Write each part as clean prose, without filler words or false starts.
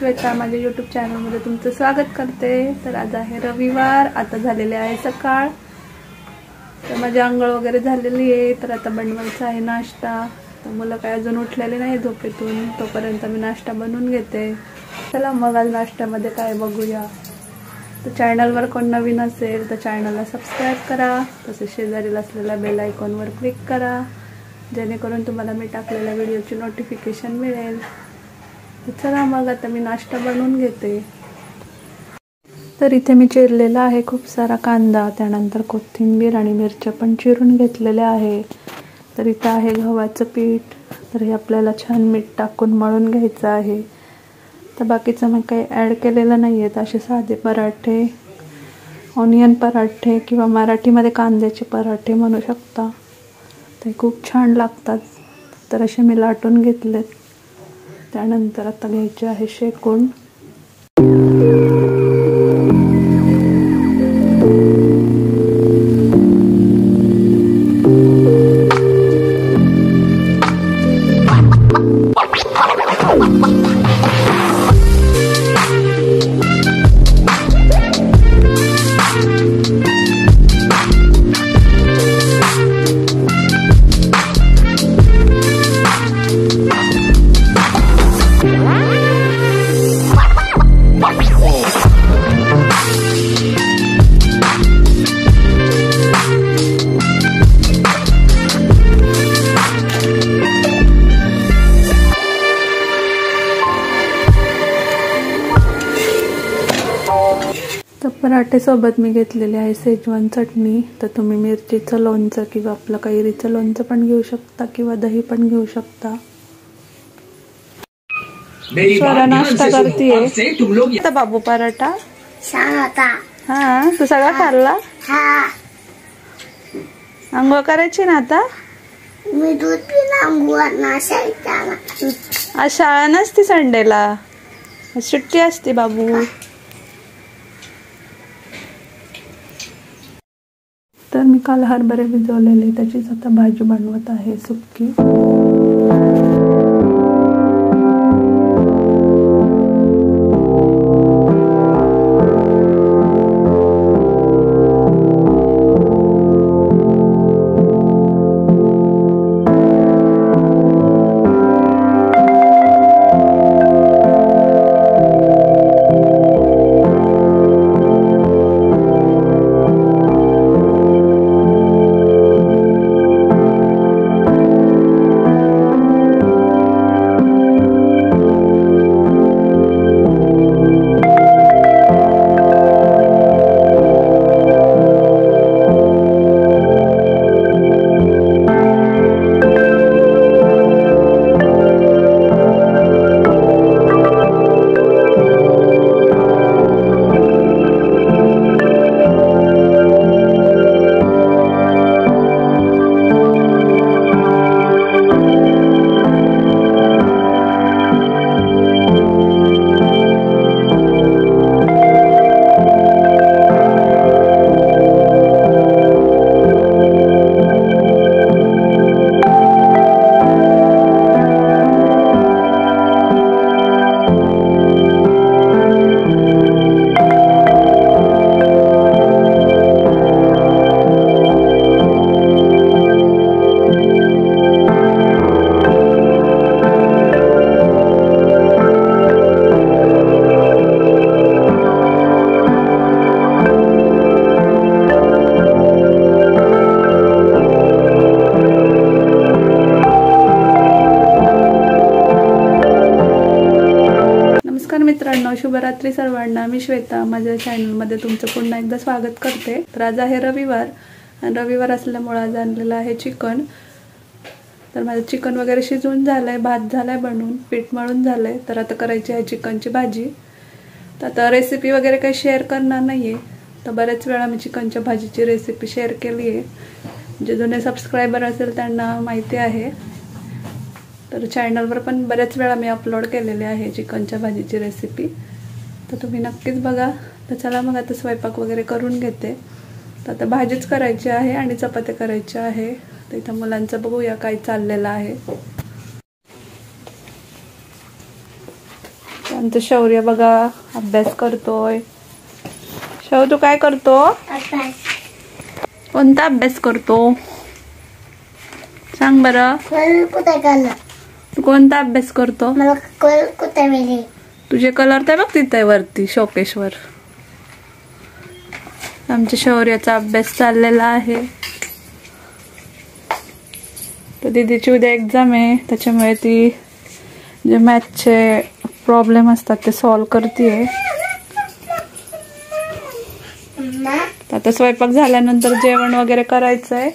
श्वेता माझ्या यूट्यूब चॅनलमध्ये तुमचं स्वागत करते। तर आज आहे रविवार, आता झालेले आहे सकाळ। तर माझी अंघोळ वगैरे झालेली आहे, तर आता बनवायचा आहे नाश्ता। तर मुलं काय अजून उठलेले नाही झोपेतून, तोपर्यंत मी नाश्ता बनवून घेते। चला मग आज नाश्त्यामध्ये काय बघूया। तर चॅनलवर कोण नवीन असेल तर चॅनलला सबस्क्राइब करा, तसेच शेजारील असलेल्या बेल आयकॉनवर क्लिक करा, जेणेकरून तुम्हाला मी टाकलेल्या व्हिडिओची नोटिफिकेशन मिळेल। चला मग आता मी नाश्ता बनवून घेते। तर इथे मी चिरलेला आहे खूप सारा कांदा, त्यानंतर कोथिंबीर आणि मिरच्या पण चिरून घेतलेल्या आहे। तर इथे आहे गव्हाचं पीठ, तर हे आपल्याला छान मीठ टाकून मळून घ्यायचं आहे। तर बाकीचं मग काही ॲड केलेलं नाही आहे। असे साधे पराठे, ऑनियन पराठे किंवा मराठीमध्ये कांद्याचे पराठे म्हणू शकता, ते खूप छान लागतात। तर असे मी लाटून घेतलेत, त्यानंतर आता घ्यायचे आहे शेकून। तर पराठे सोबत मी घेतलेले आहे शेजवान चटणी। तर तुम्ही मिरचीचं लोणचं किंवा आपलं कैरीचं लोणचं पण घेऊ शकता किंवा दही पण घेऊ शकता। स्वरा नाश्ता करतीये। आता बाबू पराठा हा तू सगळा खाल्ला? अंघोळ करायची ना आता? मी दूध पिला आज शाळा नसती संडेला, सुट्टी असते बाबू। तर मी काल हरभरे भिजवलेले, त्याचीच आता भाजी बनवत आहे सुक्की। मित्रांनो, शुभरात्री सर्वांना। मी श्वेता माझ्या चॅनलमध्ये तुमचं पुन्हा एकदा स्वागत करते। तर आज आहे रविवार, आणि रविवार असल्यामुळे आज आणलेलं आहे चिकन। तर माझं चिकन वगैरे शिजवून झालंय, भात झालाय बनवून, पीठ मळून झालंय। तर आता करायची आहे चिकनची भाजी। तर आता रेसिपी वगैरे काही शेअर करणार नाहीये। तर बऱ्याच वेळा मी चिकनच्या भाजीची रेसिपी शेअर केली आहे, जे जुने सबस्क्रायबर असेल त्यांना माहिती आहे। तर चॅनलवर पण बऱ्याच वेळा मी अपलोड केलेले आहे चिकनच्या भाजीची रेसिपी, तर तुम्ही नक्कीच बघा। तर चला मग आता स्वयंपाक वगैरे करून घेते। तर आता भाजीच करायची आहे आणि चपात्या करायच्या आहे। तर इथं मुलांचं बघूया काय चाललेलं आहे। आमचं शौर्य बघा अभ्यास करतोय. शौ तू काय करतो? अभ्यास. कोणता अभ्यास करतो सांग बरं. कलर कुठे गेला? तू कोणता अभ्यास करतो? मला कलर कुठे गेले? तुझे कलर तर बघ तिथे वरती शोकेशवर. आमच्या शौर्याचा अभ्यास चाललेला आहे. तर दीदीची उद्या एक्झाम आहे, त्याच्यामुळे ती जे मॅथचे प्रॉब्लेम असतात ते सॉल्व करते. आता स्वयंपाक झाल्यानंतर जेवण वगैरे करायचंय.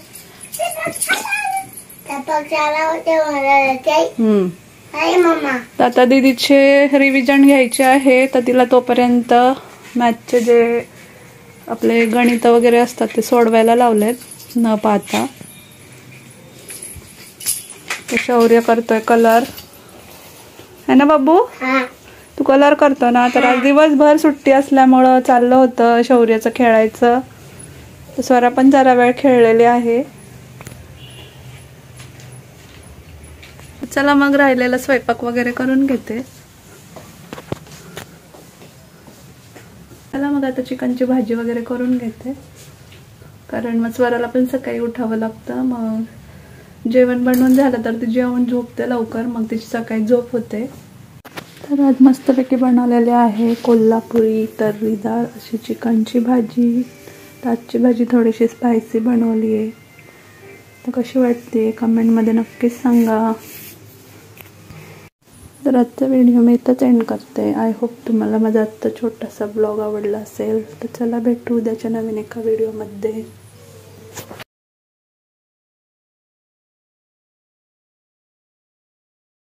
तर आता दीदीचे रिव्हिजन घ्यायचे आहे, तर तिला तोपर्यंत मॅथचे जे आपले गणित वगैरे असतात ते सोडवायला लावलेत न पाहता. शौर्य करतोय कलर है ना बाबू? तू कलर करतो ना. तर आज दिवसभर सुट्टी असल्यामुळं चाललं होतं शौर्याचं खेळायचं. तर स्वरा पण जरा वेळ खेळलेली आहे. चला मग राहिलेला स्वयंपाक वगैरे करून घेते. चला मग आता चिकनची भाजी वगैरे करून घेते, कारण मग स्वराला पण सकाळी उठावं लागतं. मग जेवण बनवून झालं तर ती जेवण झोपते लवकर, मग तिची सकाळी झोप होते. तर आज मस्तपैकी बनवलेली आहे कोल्हापुरी तर्रीदार अशी चिकनची भाजी. तर आजची भाजी थोडीशी स्पायसी बनवली आहे. तर कशी वाटते कमेंटमध्ये नक्कीच सांगा. तर आजचा व्हिडिओ मी इथंच एंड करते. आय होप तुम्हाला माझा आजचा छोटासा ब्लॉग आवडला असेल. तर चला भेटू उद्याच्या नवीन एका व्हिडिओमध्ये.